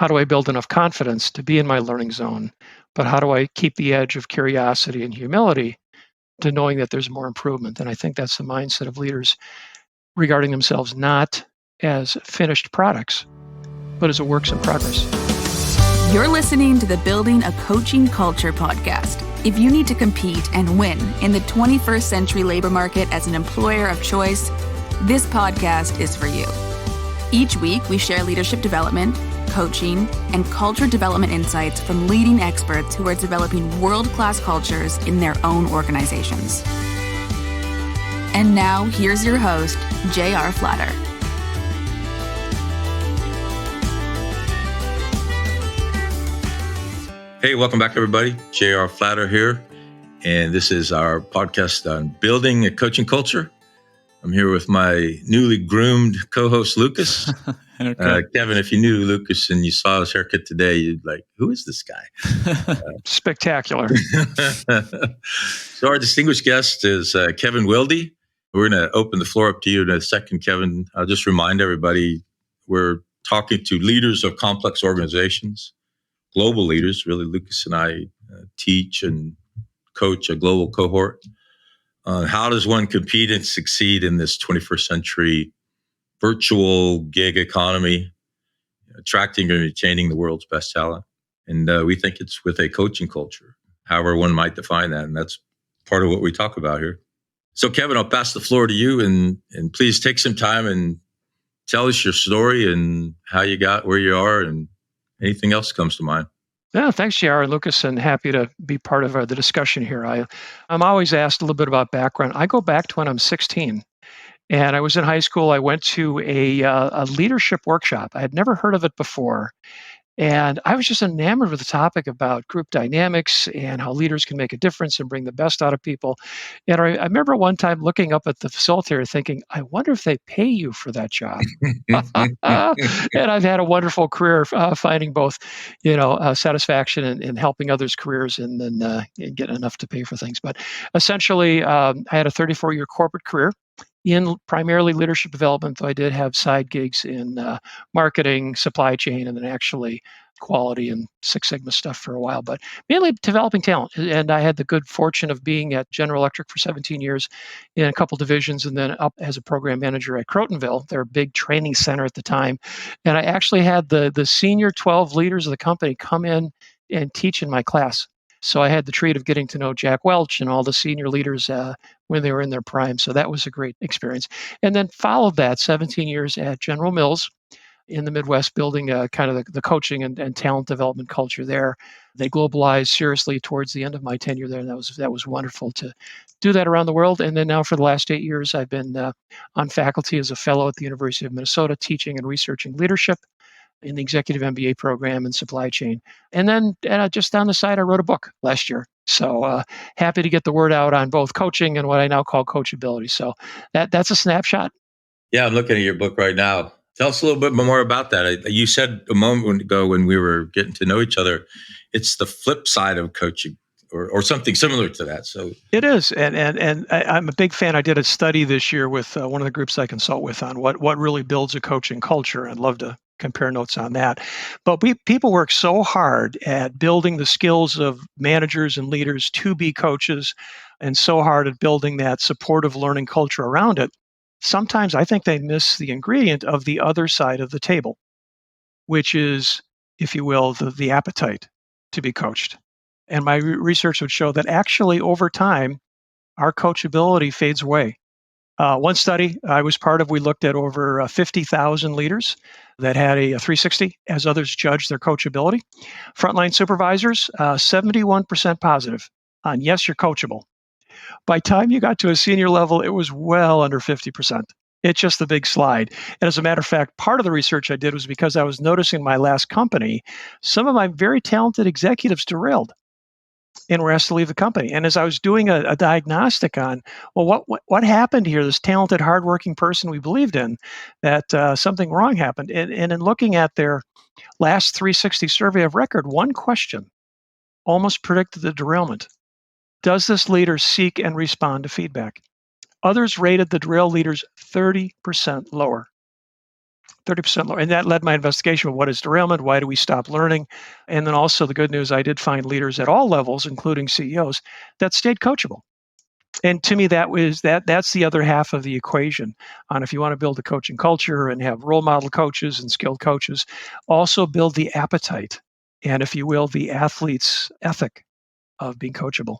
how do I build enough confidence to be in my learning zone? But how do I keep the edge of curiosity and humility to knowing that there's more improvement? And I think that's the mindset of leaders regarding themselves not as finished products, but as a works in progress. You're listening to the Building a Coaching Culture podcast. If you need to compete and win in the 21st century labor market as an employer of choice, this podcast is for you. Each week, we share leadership development, coaching, and culture development insights from leading experts who are developing world-class cultures in their own organizations. And now, here's your host, J.R. Flatter. Hey, welcome back, everybody. J.R. Flatter here, and this is our podcast on building a coaching culture. I'm here with my newly groomed co-host, Lucas. Okay. Kevin, if you knew Lucas and you saw his haircut today, you'd like, who is this guy? Spectacular. So our distinguished guest is Kevin Wilde. We're going to open the floor up to you in a second, Kevin. I'll just remind everybody, we're talking to leaders of complex organizations, global leaders. Really, Lucas and I teach and coach a global cohort. How does one compete and succeed in this 21st century virtual gig economy, attracting and retaining the world's best talent? And we think it's with a coaching culture, however one might define that. And that's part of what we talk about here. So, Kevin, I'll pass the floor to you, and please take some time and tell us your story and how you got where you are and anything else comes to mind. Yeah, thanks, JR and Lucas, and happy to be part of the discussion here. I'm always asked a little bit about background. I go back to when I'm 16, and I was in high school. I went to a leadership workshop. I had never heard of it before, and I was just enamored with the topic about group dynamics and how leaders can make a difference and bring the best out of people. And I remember one time looking up at the facilitator thinking, I wonder if they pay you for that job. And I've had a wonderful career finding both, satisfaction and helping others' careers and then getting enough to pay for things. But essentially, I had a 34-year corporate career in primarily leadership development, though I did have side gigs in marketing, supply chain, and then actually quality and Six Sigma stuff for a while, but mainly developing talent. And I had the good fortune of being at General Electric for 17 years in a couple divisions, and then up as a program manager at Crotonville, their big training center at the time. And I actually had the senior 12 leaders of the company come in and teach in my class. So I had the treat of getting to know Jack Welch and all the senior leaders when they were in their prime. So that was a great experience. And then followed that 17 years at General Mills in the Midwest, building kind of the coaching and talent development culture there. They globalized seriously towards the end of my tenure there. And that was wonderful to do that around the world. And then now for the last 8 years, I've been on faculty as a fellow at the University of Minnesota, teaching and researching leadership in the executive MBA program and supply chain. And then just on the side, I wrote a book last year. So happy to get the word out on both coaching and what I now call coachability. So that's a snapshot. Yeah, I'm looking at your book right now. Tell us a little bit more about that. You said a moment ago when we were getting to know each other, it's the flip side of coaching or something similar to that. So it is. And I'm a big fan. I did a study this year with one of the groups I consult with on what really builds a coaching culture. I'd love to compare notes on that. But people work so hard at building the skills of managers and leaders to be coaches, and so hard at building that supportive learning culture around it. Sometimes I think they miss the ingredient of the other side of the table, which is, if you will, the appetite to be coached. And my research would show that actually over time, our coachability fades away. One study I was part of, we looked at over 50,000 leaders that had a 360 as others judged their coachability. Frontline supervisors, 71% positive on yes, you're coachable. By time you got to a senior level, it was well under 50%. It's just a big slide. And as a matter of fact, part of the research I did was because I was noticing my last company, some of my very talented executives derailed and were asked to leave the company. And as I was doing a diagnostic on, well, what happened here, this talented, hardworking person we believed in, that something wrong happened. And in looking at their last 360 survey of record, one question almost predicted the derailment. Does this leader seek and respond to feedback? Others rated the derail leaders 30% lower. 30% lower. And that led my investigation of what is derailment, why do we stop learning? And then also the good news, I did find leaders at all levels, including CEOs, that stayed coachable. And to me, that's the other half of the equation on if you want to build a coaching culture and have role model coaches and skilled coaches, also build the appetite and, if you will, the athlete's ethic of being coachable.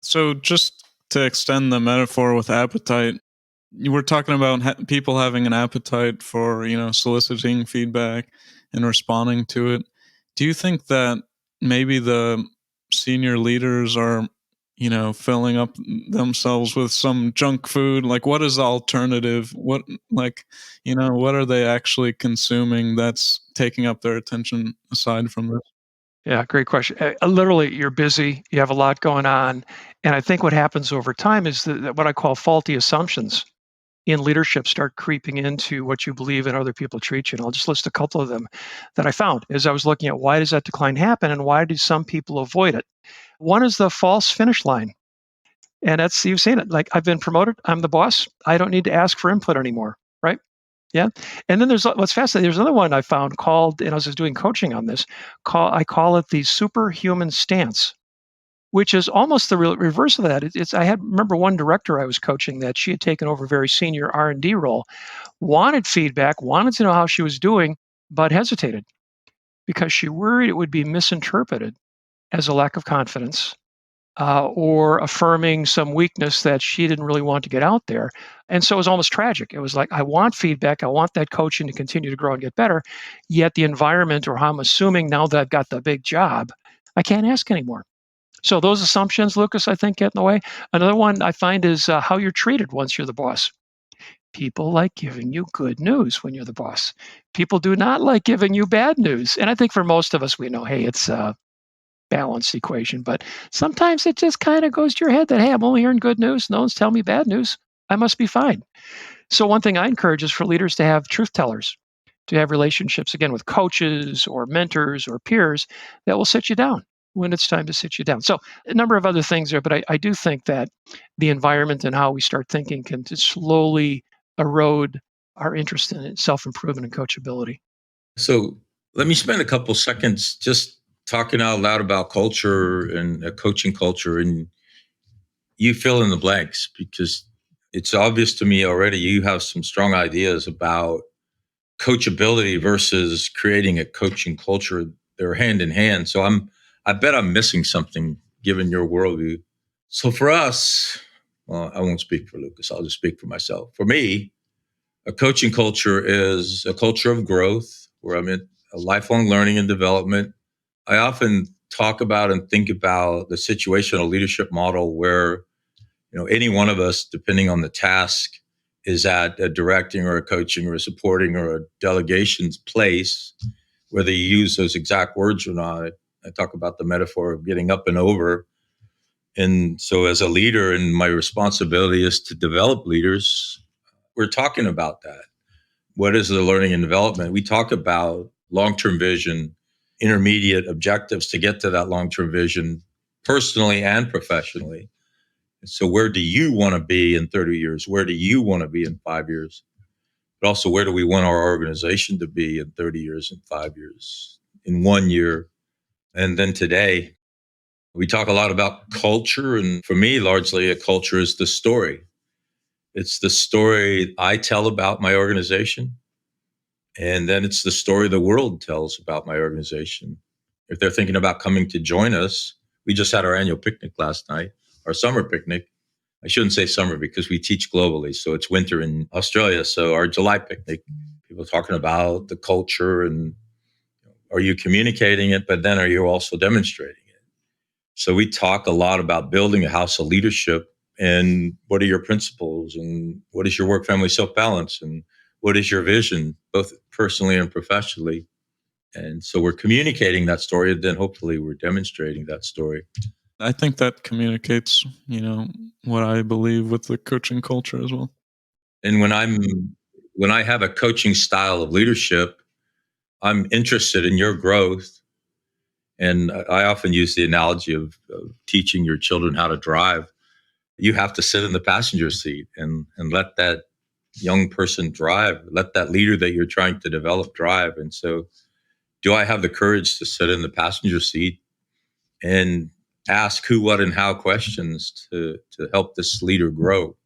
So just to extend the metaphor with appetite, you were talking about people having an appetite for, soliciting feedback and responding to it. Do you think that maybe the senior leaders are, filling up themselves with some junk food? Like, what is the alternative? What are they actually consuming that's taking up their attention aside from this? Yeah, great question. Literally, you're busy, you have a lot going on. And I think what happens over time is that what I call faulty assumptions in leadership start creeping into what you believe and other people treat you. And I'll just list a couple of them that I found as I was looking at why does that decline happen and why do some people avoid it. One is the false finish line. And that's, you've seen it. Like, I've been promoted, I'm the boss, I don't need to ask for input anymore, right? Yeah. And then there's what's fascinating. There's another one I found called, and I was just doing coaching on this, I call it the superhuman stance, which is almost the reverse of that. Remember one director I was coaching that she had taken over a very senior R&D role, wanted feedback, wanted to know how she was doing, but hesitated because she worried it would be misinterpreted as a lack of confidence or affirming some weakness that she didn't really want to get out there. And so it was almost tragic. It was like, I want feedback. I want that coaching to continue to grow and get better. Yet the environment, or how I'm assuming now that I've got the big job, I can't ask anymore. So those assumptions, Lucas, I think get in the way. Another one I find is how you're treated once you're the boss. People like giving you good news when you're the boss. People do not like giving you bad news. And I think for most of us, we know, hey, it's a balanced equation. But sometimes it just kind of goes to your head that, hey, I'm only hearing good news. No one's telling me bad news. I must be fine. So one thing I encourage is for leaders to have truth tellers, to have relationships, again, with coaches or mentors or peers that will sit you down when it's time to sit you down. So a number of other things there, but I do think that the environment and how we start thinking can just slowly erode our interest in self-improvement and coachability. So let me spend a couple seconds just talking out loud about culture and a coaching culture, and you fill in the blanks, because it's obvious to me already you have some strong ideas about coachability versus creating a coaching culture. They're hand in hand. So I bet I'm missing something given your worldview. So for us, well, I won't speak for Lucas. I'll just speak for myself. For me, a coaching culture is a culture of growth where I'm in a lifelong learning and development. I often talk about and think about the situational leadership model where, any one of us, depending on the task, is at a directing or a coaching or a supporting or a delegation's place, whether you use those exact words or not. I talk about the metaphor of getting up and over. And so as a leader, and my responsibility is to develop leaders, we're talking about that. What is the learning and development? We talk about long-term vision, intermediate objectives to get to that long-term vision, personally and professionally. So where do you want to be in 30 years? Where do you want to be in 5 years? But also, where do we want our organization to be in 30 years, in 5 years, in 1 year? And then today, we talk a lot about culture. And for me, largely, a culture is the story. It's the story I tell about my organization. And then it's the story the world tells about my organization. If they're thinking about coming to join us, we just had our annual picnic last night, our summer picnic. I shouldn't say summer because we teach globally. So it's winter in Australia. So our July picnic, people talking about the culture and are you communicating it, but then are you also demonstrating it? So we talk a lot about building a house of leadership and what are your principles and what is your work, family, self-balance and what is your vision, both personally and professionally. And so we're communicating that story, and then hopefully we're demonstrating that story. I think that communicates, what I believe with the coaching culture as well. And when I have a coaching style of leadership, I'm interested in your growth. And I often use the analogy of teaching your children how to drive. You have to sit in the passenger seat and let that young person drive. Let that leader that you're trying to develop drive. And so, do I have the courage to sit in the passenger seat and ask who, what, and how questions to help this leader grow?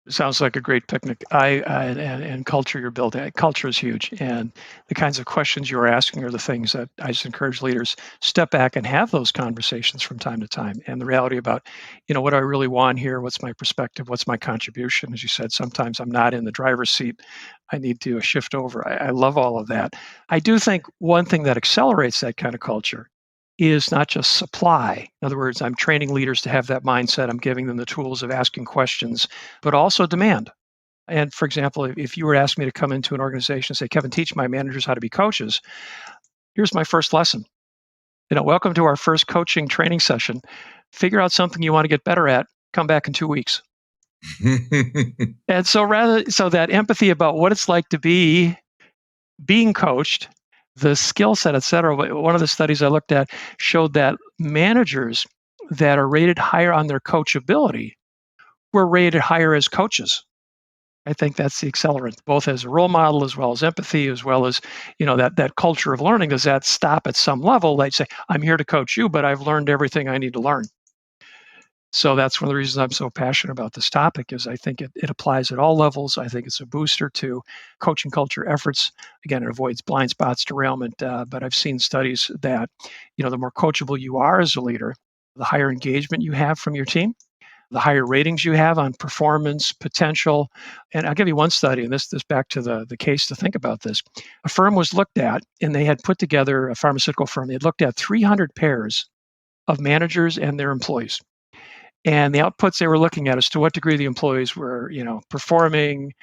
Sounds like a great picnic. And culture you're building. Culture is huge, and the kinds of questions you're asking are the things that I just encourage leaders step back and have those conversations from time to time. And the reality about, what do I really want here? What's my perspective? What's my contribution? As you said, sometimes I'm not in the driver's seat. I need to shift over. I love all of that. I do think one thing that accelerates that kind of culture is not just supply. In other words, I'm training leaders to have that mindset. I'm giving them the tools of asking questions, but also demand. And for example, if you were to ask me to come into an organization and say, Kevin, teach my managers how to be coaches, here's my first lesson. Welcome to our first coaching training session. Figure out something you want to get better at. Come back in 2 weeks. And so that empathy about what it's like to be being coached, the skill set, et cetera. One of the studies I looked at showed that managers that are rated higher on their coachability were rated higher as coaches. I think that's the accelerant, both as a role model, as well as empathy, as well as, that culture of learning. Does that stop at some level? They say, I'm here to coach you, but I've learned everything I need to learn. So that's one of the reasons I'm so passionate about this topic is I think it applies at all levels. I think it's a booster to coaching culture efforts. Again, it avoids blind spots, derailment. But I've seen studies that, the more coachable you are as a leader, the higher engagement you have from your team, the higher ratings you have on performance, potential. And I'll give you one study, and this back to the case to think about this. A firm was looked at, and they had put together, a pharmaceutical firm, they had looked at 300 pairs of managers and their employees. And the outputs they were looking at as to what degree the employees were, performing,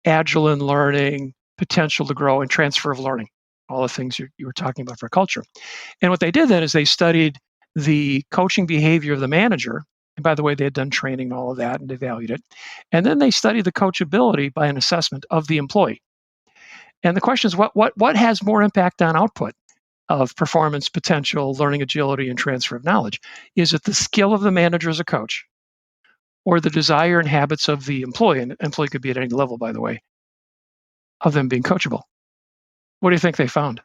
agile in learning, potential to grow, and transfer of learning, all the things you were talking about for culture. And what they did then is they studied the coaching behavior of the manager. And by the way, they had done training and all of that, and they valued it. And then they studied the coachability by an assessment of the employee. And the question is, what has more impact on output of performance, potential, learning agility, and transfer of knowledge? Is it the skill of the manager as a coach or the desire and habits of the employee? And employee could be at any level, by the way, of them being coachable. What do you think they found?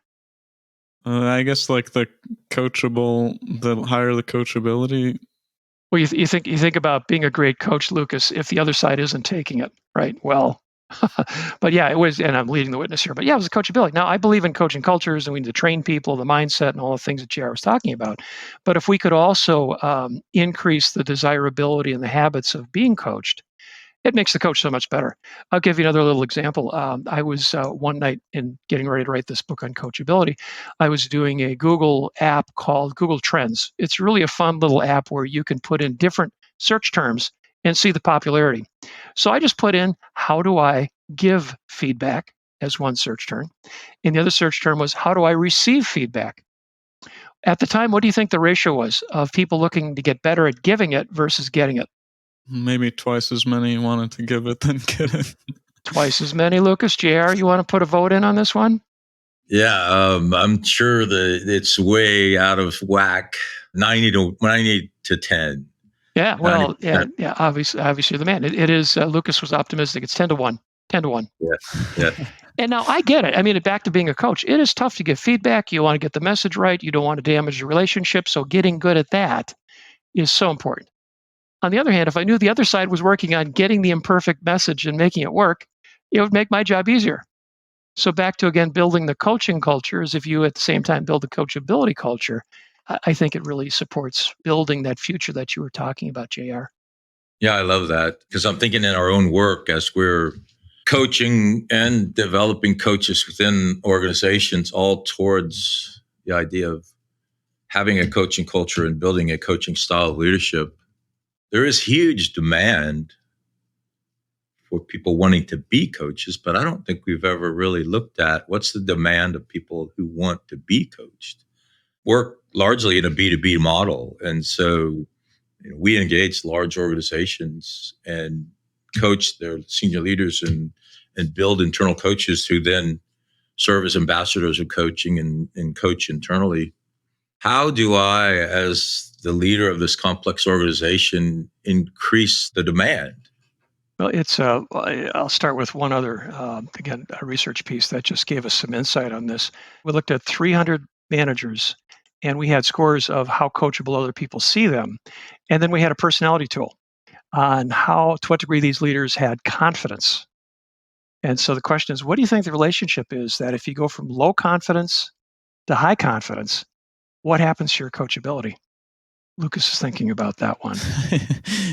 I guess like the higher the coachability. Well, you think about being a great coach, Lucas, if the other side isn't taking it, right? Well, but yeah, it was, and I'm leading the witness here, but yeah, it was a coachability. Now, I believe in coaching cultures and we need to train people, the mindset and all the things that JR was talking about. But if we could also increase the desirability and the habits of being coached, it makes the coach so much better. I'll give you another little example. I was one night in getting ready to write this book on coachability. I was doing a Google app called Google Trends. It's really a fun little app where you can put in different search terms and see the popularity. So I just put in, how do I give feedback as one search term? And the other search term was, how do I receive feedback? At the time, what do you think the ratio was of people looking to get better at giving it versus getting it? Maybe twice as many wanted to give it than get it. Twice as many, Lucas. JR, you want to put a vote in on this one? Yeah, I'm sure that it's way out of whack. 90 to 10. Yeah, well, yeah. Obviously, the man. It is. Lucas was optimistic. It's 10 to 1. 10 to 1. Yeah. And now I get it. I mean, back to being a coach, it is tough to give feedback. You want to get the message right. You don't want to damage the relationship. So getting good at that is so important. On the other hand, if I knew the other side was working on getting the imperfect message and making it work, it would make my job easier. So back to, again, building the coaching culture is if you at the same time build the coachability culture, I think it really supports building that future that you were talking about, JR. Yeah, I love that because I'm thinking in our own work as we're coaching and developing coaches within organizations all towards the idea of having a coaching culture and building a coaching style of leadership. There is huge demand for people wanting to be coaches, but I don't think we've ever really looked at what's the demand of people who want to be coached. Work largely in a B2B model. And so we engage large organizations and coach their senior leaders and build internal coaches who then serve as ambassadors of coaching and coach internally. How do I, as the leader of this complex organization, increase the demand Well, I'll start with one other, again, a research piece that just gave us some insight on this. We looked at 300 managers and we had scores of how coachable other people see them. And then we had a personality tool on to what degree these leaders had confidence. And so the question is, what do you think the relationship is that if you go from low confidence to high confidence, what happens to your coachability? Lucas is thinking about that one.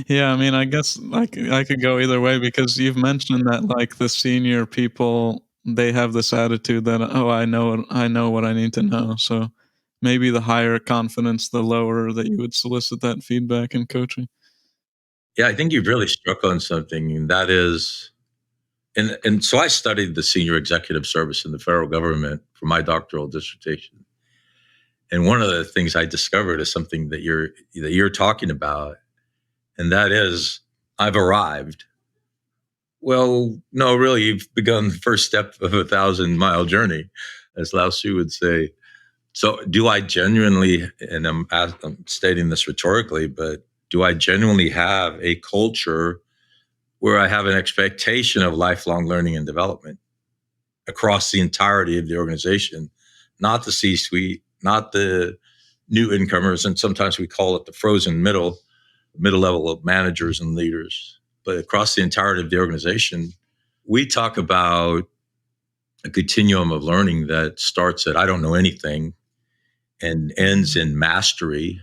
Yeah, I mean, I guess I could go either way because you've mentioned that like the senior people, they have this attitude that, oh, I know what I need to know. So maybe the higher confidence, the lower that you would solicit that feedback and coaching. Yeah, I think you've really struck on something, and that is, and so I studied the senior executive service in the federal government for my doctoral dissertation. And one of the things I discovered is something that you're talking about, and that is, I've arrived. Well, no, really, you've begun the first step of a 1,000-mile journey, as Lao Tzu would say. So, do I genuinely, and I'm stating this rhetorically, but do I genuinely have a culture where I have an expectation of lifelong learning and development across the entirety of the organization, not the C-suite, not the new incomers, and sometimes we call it the frozen middle level of managers and leaders, but across the entirety of the organization, we talk about a continuum of learning that starts at I don't know anything and ends in mastery.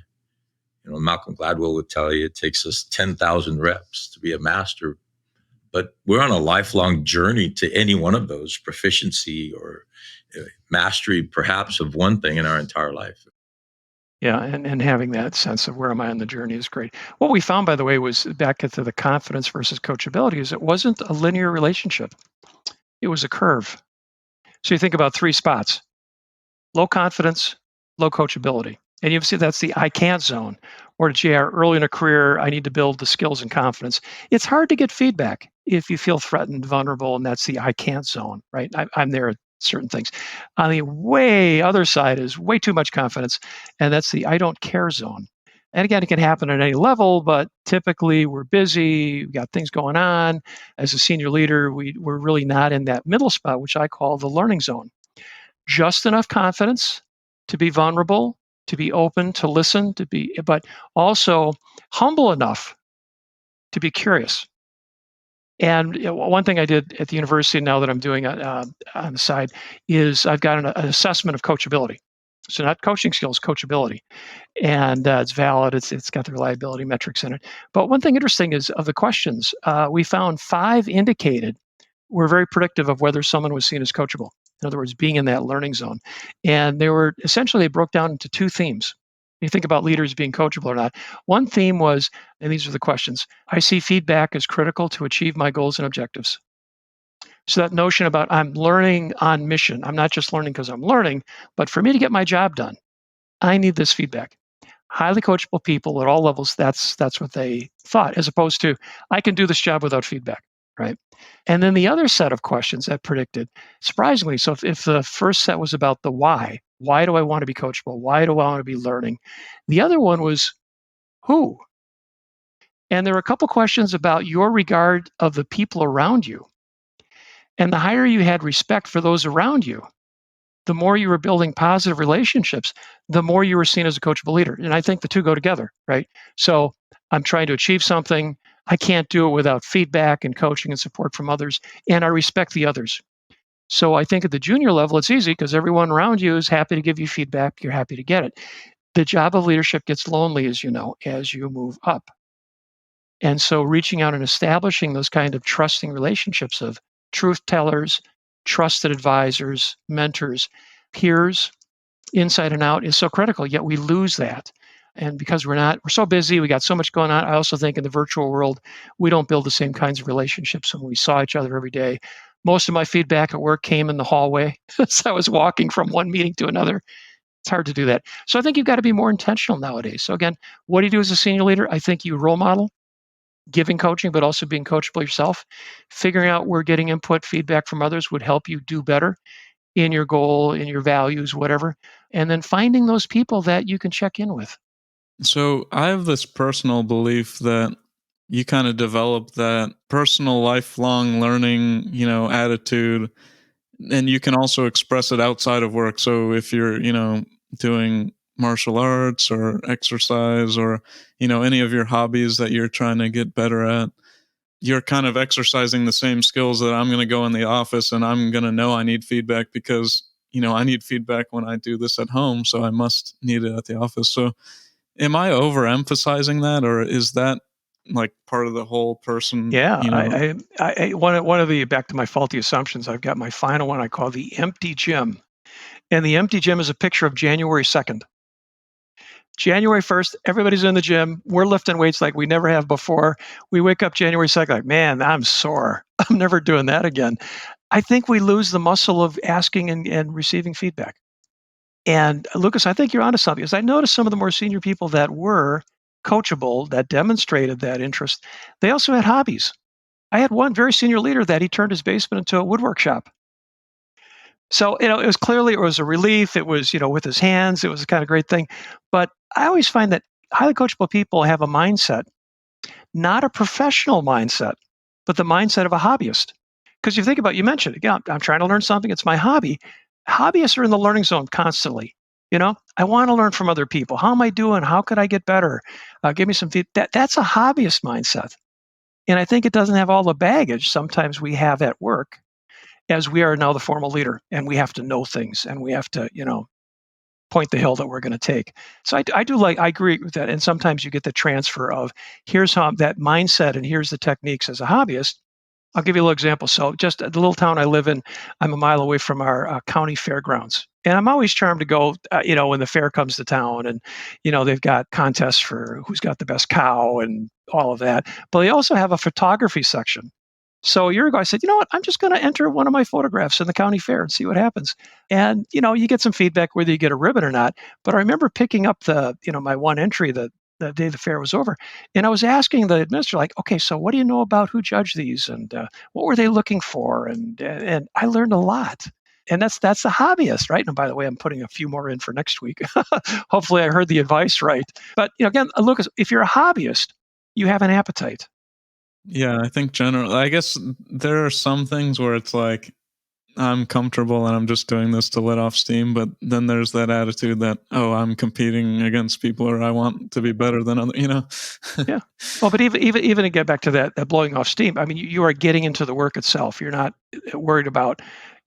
Malcolm Gladwell would tell you it takes us 10,000 reps to be a master, but we're on a lifelong journey to any one of those, proficiency or mastery, perhaps, of one thing in our entire life. Yeah, and having that sense of where am I on the journey is great. What we found, by the way, was back to the confidence versus coachability, is it wasn't a linear relationship. It was a curve. So you think about three spots: low confidence, low coachability. And you see that's the I can't zone. Or JR, early in a career, I need to build the skills and confidence. It's hard to get feedback if you feel threatened, vulnerable, and that's the I can't zone, right? I'm there at certain things. On the way other side is way too much confidence, and that's the I don't care zone. And again, it can happen at any level, but typically we're busy, we've got things going on. As a senior leader, we're really not in that middle spot, which I call the learning zone. Just enough confidence to be vulnerable, to be open, to listen, but also humble enough to be curious. And one thing I did at the university now that I'm doing on the side is I've got an assessment of coachability. So not coaching skills, coachability, and it's valid. It's got the reliability metrics in it. But one thing interesting is of the questions, we found 5 indicated were very predictive of whether someone was seen as coachable. In other words, being in that learning zone. And they broke down into 2 themes. You think about leaders being coachable or not. One theme was, and these are the questions: I see feedback as critical to achieve my goals and objectives. So that notion about I'm learning on mission. I'm not just learning because I'm learning, but for me to get my job done, I need this feedback. Highly coachable people at all levels, that's what they thought, as opposed to I can do this job without feedback, right? And then the other set of questions that predicted, surprisingly, so if the first set was about the why do I want to be coachable? Why do I want to be learning? The other one was who? And there were a couple questions about your regard of the people around you. And the higher you had respect for those around you, the more you were building positive relationships, the more you were seen as a coachable leader. And I think the two go together, right? So I'm trying to achieve something. I can't do it without feedback and coaching and support from others. And I respect the others. So I think at the junior level, it's easy because everyone around you is happy to give you feedback. You're happy to get it. The job of leadership gets lonely, as you know, as you move up. And so reaching out and establishing those kind of trusting relationships of truth tellers, trusted advisors, mentors, peers, inside and out is so critical, yet we lose that. And because we're so busy, we got so much going on. I also think in the virtual world, we don't build the same kinds of relationships when we saw each other every day. Most of my feedback at work came in the hallway as I was walking from one meeting to another. It's hard to do that. So I think you've got to be more intentional nowadays. So again, what do you do as a senior leader? I think you role model, giving coaching, but also being coachable yourself. Figuring out where getting input, feedback from others would help you do better in your goal, in your values, whatever. And then finding those people that you can check in with. So I have this personal belief that you kind of develop that personal lifelong learning, attitude, and you can also express it outside of work. So if you're, doing martial arts or exercise or, any of your hobbies that you're trying to get better at, you're kind of exercising the same skills that I'm going to go in the office and I'm going to know I need feedback because, I need feedback when I do this at home. So I must need it at the office. So am I overemphasizing that, or is that like part of the whole person, Yeah, one of the, back to my faulty assumptions, I've got my final one I call the empty gym. And the empty gym is a picture of January 2nd. January 1st, everybody's in the gym. We're lifting weights like we never have before. We wake up January 2nd, like, man, I'm sore. I'm never doing that again. I think we lose the muscle of asking and receiving feedback. And Lucas, I think you're onto something, because I noticed some of the more senior people that were coachable, that demonstrated that interest, they also had hobbies. I had one very senior leader that he turned his basement into a woodwork shop. So, it was a relief. It was, with his hands, it was a kind of great thing. But I always find that highly coachable people have a mindset, not a professional mindset, but the mindset of a hobbyist. Because you think about, you mentioned, again, I'm trying to learn something. It's my hobby. Hobbyists are in the learning zone constantly. I want to learn from other people. How am I doing? How could I get better? Give me some feedback. That's a hobbyist mindset. And I think it doesn't have all the baggage sometimes we have at work, as we are now the formal leader, and we have to know things, and we have to, point the hill that we're going to take. So I agree with that. And sometimes you get the transfer of, here's how that mindset and here's the techniques as a hobbyist. I'll give you a little example. So just the little town I live in, I'm a mile away from our county fairgrounds. And I'm always charmed to go, when the fair comes to town, and, they've got contests for who's got the best cow and all of that. But they also have a photography section. So a year ago, I said, you know what? I'm just going to enter one of my photographs in the county fair and see what happens. And, you get some feedback whether you get a ribbon or not. But I remember picking up my one entry the day the fair was over. And I was asking the administrator, like, okay, so what do you know about who judged these? And what were they looking for? And I learned a lot. And that's a hobbyist, right? And by the way, I'm putting a few more in for next week. Hopefully I heard the advice right. But, again, Lucas, if you're a hobbyist, you have an appetite. Yeah, I think I guess there are some things where it's like, I'm comfortable and I'm just doing this to let off steam. But then there's that attitude that, oh, I'm competing against people, or I want to be better than other, Yeah. Well, but even to get back to that blowing off steam, I mean, you are getting into the work itself. You're not worried about,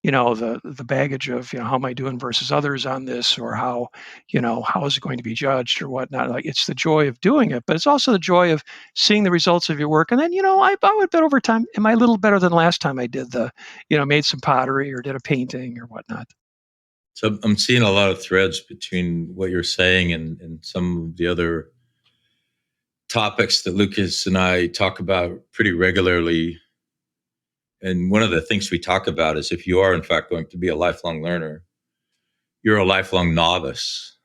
the baggage of, how am I doing versus others on this, or how is it going to be judged or whatnot. Like, it's the joy of doing it, but it's also the joy of seeing the results of your work. And then, I would bet over time, am I a little better than last time I did made some pottery or did a painting or whatnot? So I'm seeing a lot of threads between what you're saying and some of the other topics that Lucas and I talk about pretty regularly. And one of the things we talk about is, if you are in fact going to be a lifelong learner, you're a lifelong novice.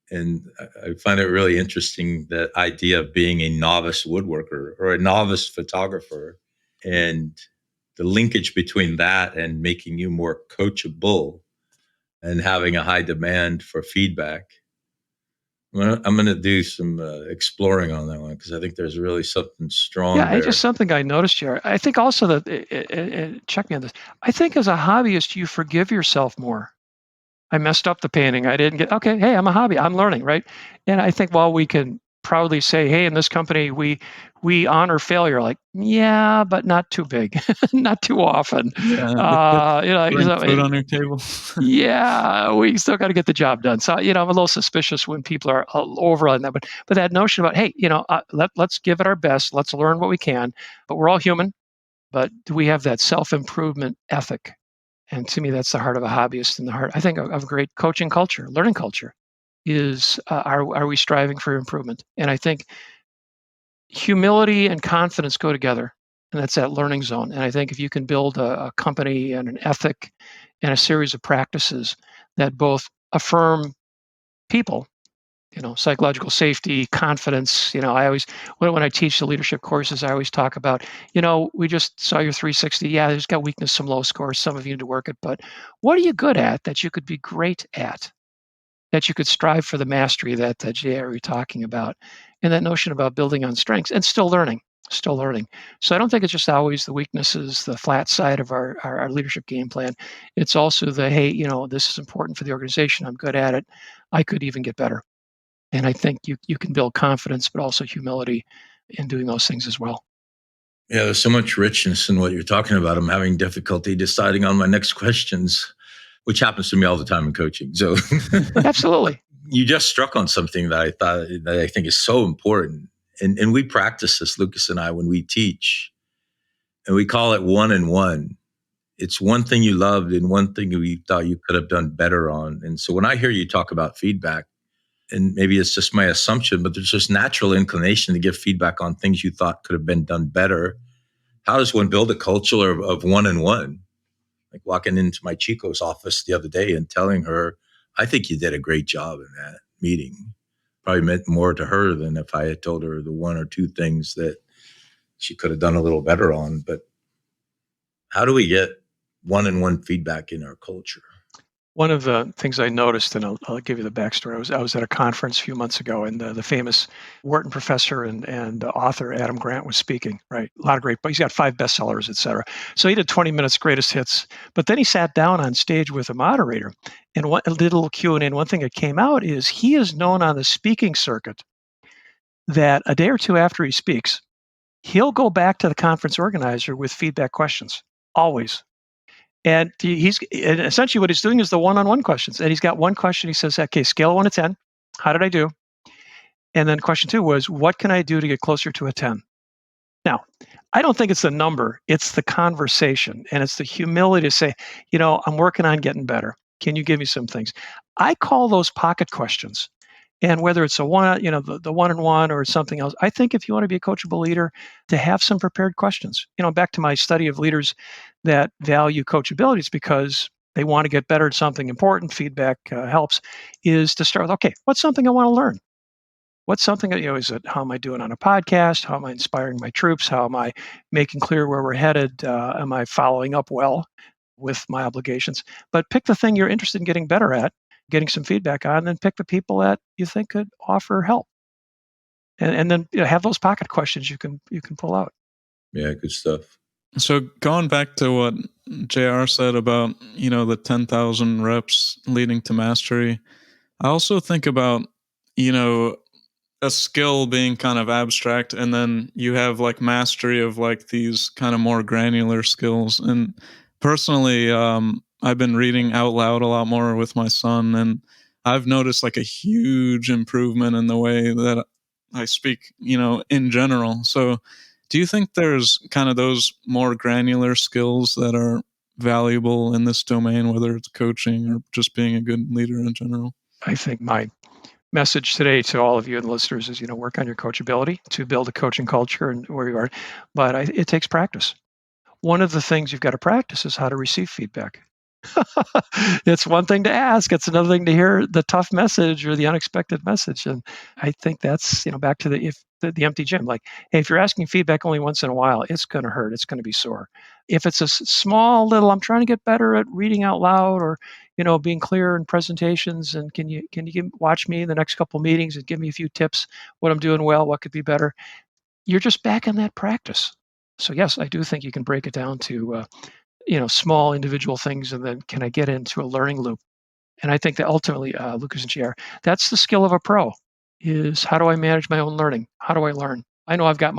And I find it really interesting, that idea of being a novice woodworker or a novice photographer, and the linkage between that and making you more coachable and having a high demand for feedback. I'm going to do some exploring on that one, because I think there's really something strong Yeah, there. it's just something I noticed here. I think also that, check me on this, I think as a hobbyist, you forgive yourself more. I messed up the painting. I didn't get, okay, hey, I'm a hobby. I'm learning, right? And I think while we can proudly say, hey, in this company, we honor failure, like, yeah, but not too big, not too often. Putting food on your table. Yeah, we still got to get the job done. So, I'm a little suspicious when people are over on that. But that notion about, hey, let's give it our best. Let's learn what we can. But we're all human. But do we have that self-improvement ethic? And to me, that's the heart of a hobbyist, and the heart, I think, of great coaching culture, learning culture, is are we striving for improvement? And I think humility and confidence go together, and that's that learning zone. And I think if you can build a company and an ethic and a series of practices that both affirm people, psychological safety, confidence. I always, when I teach the leadership courses, I always talk about, we just saw your 360. Yeah, there's got weakness, some low scores. Some of you need to work it, but what are you good at that you could be great at, that you could strive for the mastery that JR, you're talking about, and that notion about building on strengths and still learning. Still learning. So I don't think it's just always the weaknesses, the flat side of our leadership game plan. It's also the, hey, this is important for the organization. I'm good at it. I could even get better. And I think you can build confidence, but also humility in doing those things as well. Yeah, there's so much richness in what you're talking about. I'm having difficulty deciding on my next questions, which happens to me all the time in coaching. So Absolutely. You just struck on something that I think is so important. And we practice this, Lucas and I, when we teach, and we call it 1 and 1. It's one thing you loved and one thing you thought you could have done better on. And so when I hear you talk about feedback, and maybe it's just my assumption, but there's this natural inclination to give feedback on things you thought could have been done better. How does one build a culture of 1 and 1? Like walking into my Chico's office the other day and telling her, I think you did a great job in that meeting. Probably meant more to her than if I had told her the one or two things that she could have done a little better on. But how do we get 1 and 1 feedback in our culture? One of the things I noticed, and I'll give you the backstory. I was at a conference a few months ago, and the famous Wharton professor and author Adam Grant was speaking. Right, a lot of great. But he's got 5 bestsellers, et cetera. So he did 20 minutes greatest hits. But then he sat down on stage with a moderator, and a little Q&A. And one thing that came out is he is known on the speaking circuit that a day or two after he speaks, he'll go back to the conference organizer with feedback questions. Always. And and essentially what he's doing is the one-on-one questions. And he's got one question. He says, okay, scale of 1 to 10. How did I do? And then question 2 was, what can I do to get closer to a 10? Now, I don't think it's the number. It's the conversation. And it's the humility to say, I'm working on getting better. Can you give me some things? I call those pocket questions. And whether it's the 1-on-1 or something else, I think if you want to be a coachable leader, to have some prepared questions. Back to my study of leaders that value coachability, it's because they want to get better at something important. Feedback helps. Is to start with, okay, what's something I want to learn? What's something that, is it how am I doing on a podcast? How am I inspiring my troops? How am I making clear where we're headed? Am I following up well with my obligations? But pick the thing you're interested in getting better at, getting some feedback on, and then pick the people that you think could offer help. And then have those pocket questions you can pull out. Yeah, good stuff. So going back to what JR said about, the 10,000 reps leading to mastery, I also think about, a skill being kind of abstract, and then you have like mastery of like these kind of more granular skills. And personally, I've been reading out loud a lot more with my son, and I've noticed like a huge improvement in the way that I speak, in general. So do you think there's kind of those more granular skills that are valuable in this domain, whether it's coaching or just being a good leader in general? I think my message today to all of you and listeners is, work on your coachability to build a coaching culture and where you are. But it takes practice. One of the things you've got to practice is how to receive feedback. It's one thing to ask. It's another thing to hear the tough message or the unexpected message. And I think that's, back to the empty gym. Like, hey, if you're asking feedback only once in a while, it's going to hurt. It's going to be sore. If it's a small little, I'm trying to get better at reading out loud or, being clear in presentations. And can you watch me in the next couple meetings and give me a few tips, what I'm doing well, what could be better? You're just back in that practice. So yes, I do think you can break it down to, small individual things, and then can I get into a learning loop? And I think that ultimately, Lucas and JR, that's the skill of a pro, is how do I manage my own learning? How do I learn? I know I've got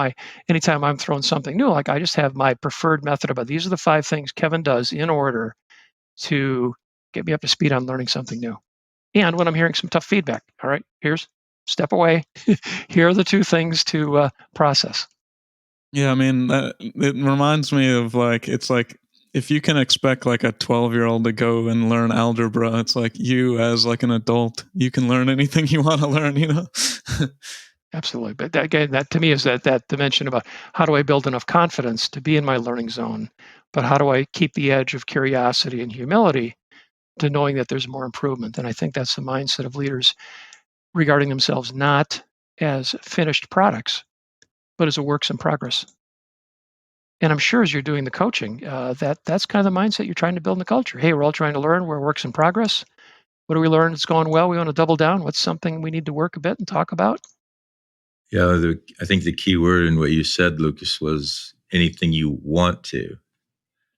anytime I'm throwing something new, like I just have my preferred method about these are the 5 things Kevin does in order to get me up to speed on learning something new. And when I'm hearing some tough feedback, all right, here's step away. Here are the 2 things to process. Yeah, I mean, it reminds me of like, it's like, if you can expect like a 12-year-old to go and learn algebra, it's like you as like an adult, you can learn anything you want to learn, Absolutely. But that to me is that dimension about how do I build enough confidence to be in my learning zone, but how do I keep the edge of curiosity and humility to knowing that there's more improvement? And I think that's the mindset of leaders regarding themselves not as finished products, but as a works in progress. And I'm sure as you're doing the coaching, that's kind of the mindset you're trying to build in the culture. Hey, we're all trying to learn. We're works in progress. What do we learn? It's going well. We want to double down. What's something we need to work a bit and talk about? Yeah, I think the key word in what you said, Lucas, was anything you want to.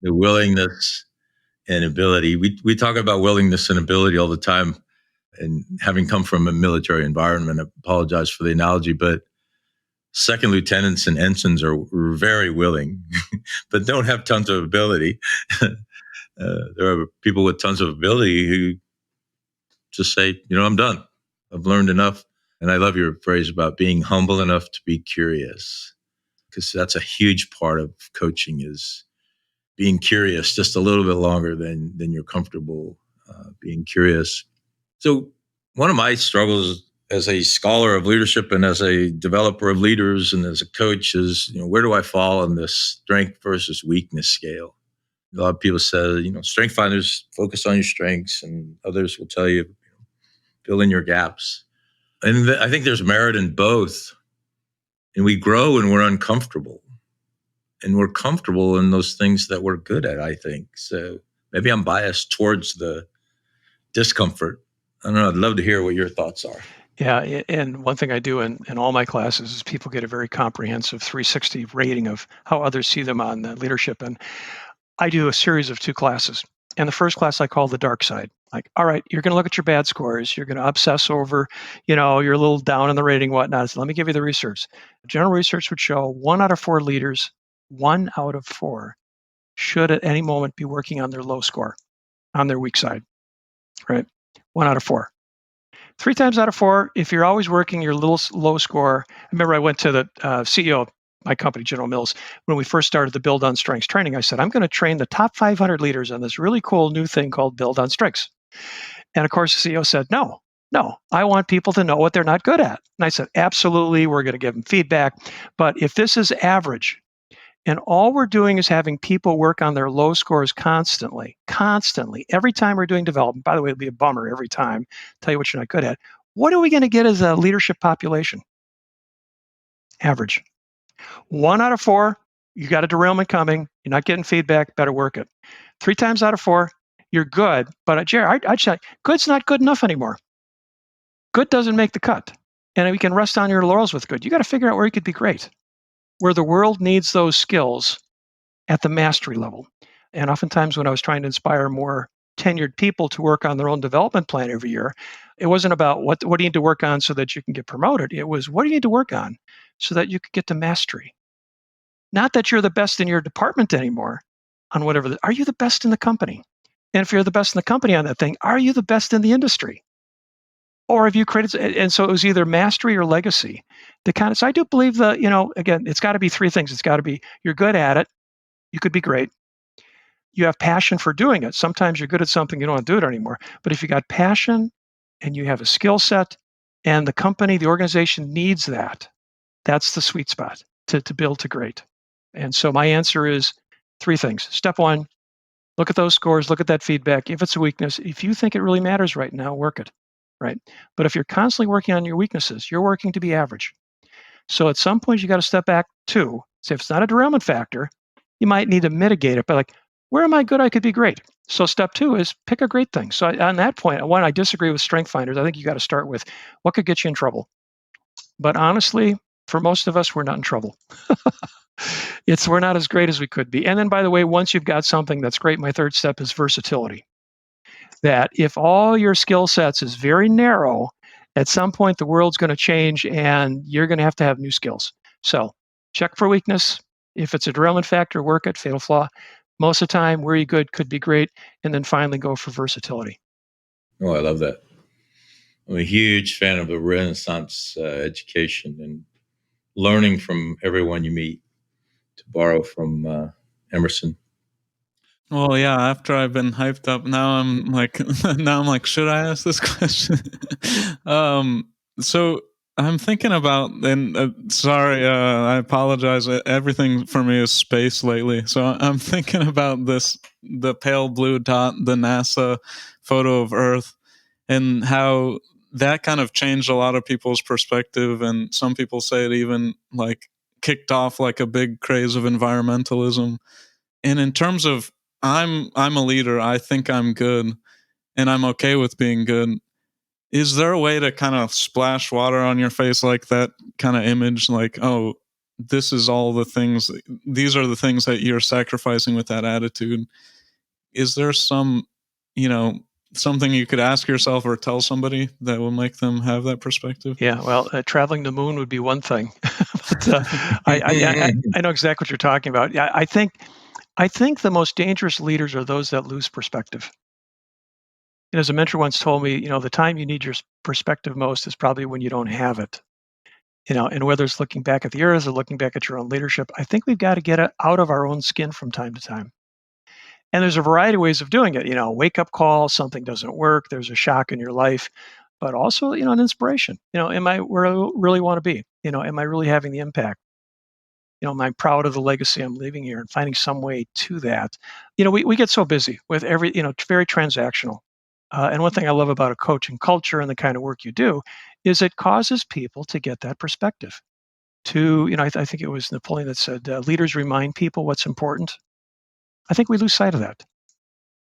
The willingness and ability. We talk about willingness and ability all the time. And having come from a military environment, I apologize for the analogy, but second lieutenants and ensigns are very willing, but don't have tons of ability. There are people with tons of ability who just say, I'm done. I've learned enough. And I love your phrase about being humble enough to be curious, because that's a huge part of coaching, is being curious just a little bit longer than you're comfortable being curious. So one of my struggles as a scholar of leadership and as a developer of leaders and as a coach is, where do I fall on this strength versus weakness scale? A lot of people say, strength finders focus on your strengths, and others will tell you, fill in your gaps. And I think there's merit in both. And we grow and we're uncomfortable. And we're comfortable in those things that we're good at, I think. So maybe I'm biased towards the discomfort. I don't know. I'd love to hear what your thoughts are. Yeah, and one thing I do in all my classes is people get a very comprehensive 360 rating of how others see them on leadership. And I do a series of 2 classes. And the first class I call the dark side. Like, all right, you're going to look at your bad scores. You're going to obsess over, you're a little down in the rating, whatnot. So let me give you the research. General research would show 1 out of 4 leaders, 1 out of 4, should at any moment be working on their low score, on their weak side, right? 1 out of 4. 3 times out of 4, if you're always working your little low score. I remember I went to the CEO of my company, General Mills, when we first started the Build on Strengths training. I said, I'm going to train the top 500 leaders on this really cool new thing called Build on Strengths. And of course, the CEO said, no, I want people to know what they're not good at. And I said, absolutely, we're going to give them feedback. But if this is average, and all we're doing is having people work on their low scores constantly, every time we're doing development, by the way, it'll be a bummer every time, tell you what you're not good at. What are we going to get as a leadership population? Average. 1 out of 4, you got a derailment coming, you're not getting feedback, better work it. 3 times out of 4, you're good. But Jerry, I'd say good's not good enough anymore. Good doesn't make the cut. And we can rest on your laurels with good. You got to figure out where you could be great, where the world needs those skills at the mastery level. And oftentimes when I was trying to inspire more tenured people to work on their own development plan every year, it wasn't about what do you need to work on so that you can get promoted. It was, what do you need to work on so that you could get to mastery? Not that you're the best in your department anymore on whatever. Are you the best in the company? And if you're the best in the company on that thing, are you the best in the industry? Or have you created? And so it was either mastery or legacy. So I do believe that, again, it's got to be 3 things. It's got to be, you're good at it. You could be great. You have passion for doing it. Sometimes you're good at something, you don't want to do it anymore. But if you got passion and you have a skill set and the company, the organization needs that, that's the sweet spot to build to great. And so my answer is 3 things. Step 1, look at those scores, look at that feedback. If it's a weakness, if you think it really matters right now, work it. Right. But if you're constantly working on your weaknesses, you're working to be average. So at some point, you got to step back too. So if it's not a derailment factor, you might need to mitigate it by like, where am I good? I could be great. So step 2 is pick a great thing. So on that point, one, I disagree with strength finders. I think you got to start with what could get you in trouble. But honestly, for most of us, we're not in trouble. We're not as great as we could be. And then, by the way, once you've got something that's great, my 3rd step is versatility. That if all your skill sets is very narrow, at some point the world's going to change and you're going to have new skills. So check for weakness. If it's a derailment factor, work it, fatal flaw. Most of the time, where you good could be great. And then finally go for versatility. Oh, I love that. I'm a huge fan of the Renaissance education and learning from everyone you meet, to borrow from Emerson. Well, yeah, after I've been hyped up, now I'm like, should I ask this question? So I'm thinking about, and sorry, I apologize. Everything for me is space lately. So I'm thinking about the pale blue dot, the NASA photo of Earth, and how that kind of changed a lot of people's perspective. And some people say it even like kicked off like a big craze of environmentalism. And in terms of, I'm a leader. I think I'm good, and I'm okay with being good. Is there a way to kind of splash water on your face like that kind of image? Like, oh, this is all the things, these are the things that you're sacrificing with that attitude. Is there some, something you could ask yourself or tell somebody that will make them have that perspective? Yeah, well, traveling the moon would be one thing. But, I know exactly what you're talking about. Yeah, I think the most dangerous leaders are those that lose perspective. As a mentor once told me, the time you need your perspective most is probably when you don't have it. And whether it's looking back at the earth or looking back at your own leadership, I think we've got to get out of our own skin from time to time. And there's a variety of ways of doing it. Wake up call, something doesn't work, there's a shock in your life, but also, an inspiration. Am I where I really want to be? Am I really having the impact? Am I proud of the legacy I'm leaving here and finding some way to that? We get so busy with very transactional. And one thing I love about a coaching culture and the kind of work you do is it causes people to get that perspective. I think it was Napoleon that said, leaders remind people what's important. I think we lose sight of that.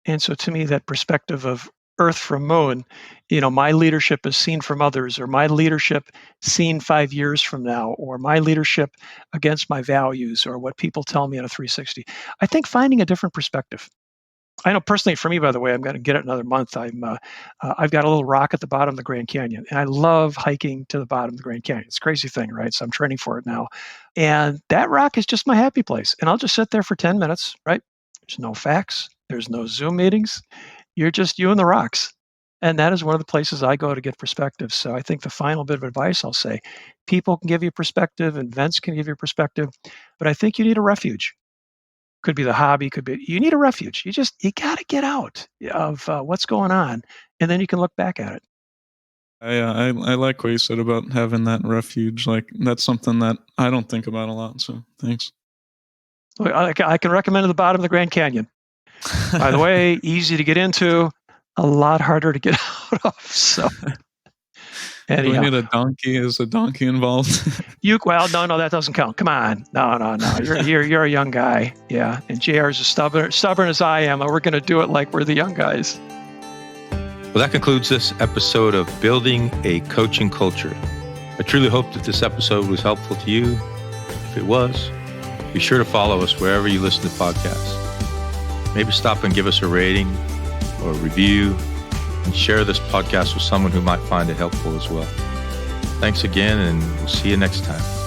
And so to me, that perspective of earth from moon, my leadership is seen from others, or my leadership seen 5 years from now, or my leadership against my values, or what people tell me in a 360. I think finding a different perspective. I know personally for me, by the way, I'm going to get it another month. I've got a little rock at the bottom of the Grand Canyon, and I love hiking to the bottom of the Grand Canyon. It's a crazy thing, right? So I'm training for it now. And that rock is just my happy place. And I'll just sit there for 10 minutes, right? There's no facts. There's no Zoom meetings. You're just you and the rocks. And that is one of the places I go to get perspective. So I think the final bit of advice I'll say, people can give you perspective, events can give you perspective, but I think you need a refuge. Could be the hobby, you need a refuge. You got to get out of what's going on, and then you can look back at it. I like what you said about having that refuge. Like, that's something that I don't think about a lot. So thanks. I can recommend the bottom of the Grand Canyon. By the way, easy to get into, a lot harder to get out of. So, do we need a donkey? Is a donkey involved? No, that doesn't count. Come on, no. You're a young guy, yeah. And JR is as stubborn as I am. And we're going to do it like we're the young guys. Well, that concludes this episode of Building a Coaching Culture. I truly hope that this episode was helpful to you. If it was, be sure to follow us wherever you listen to podcasts. Maybe stop and give us a rating or a review, and share this podcast with someone who might find it helpful as well. Thanks again, and we'll see you next time.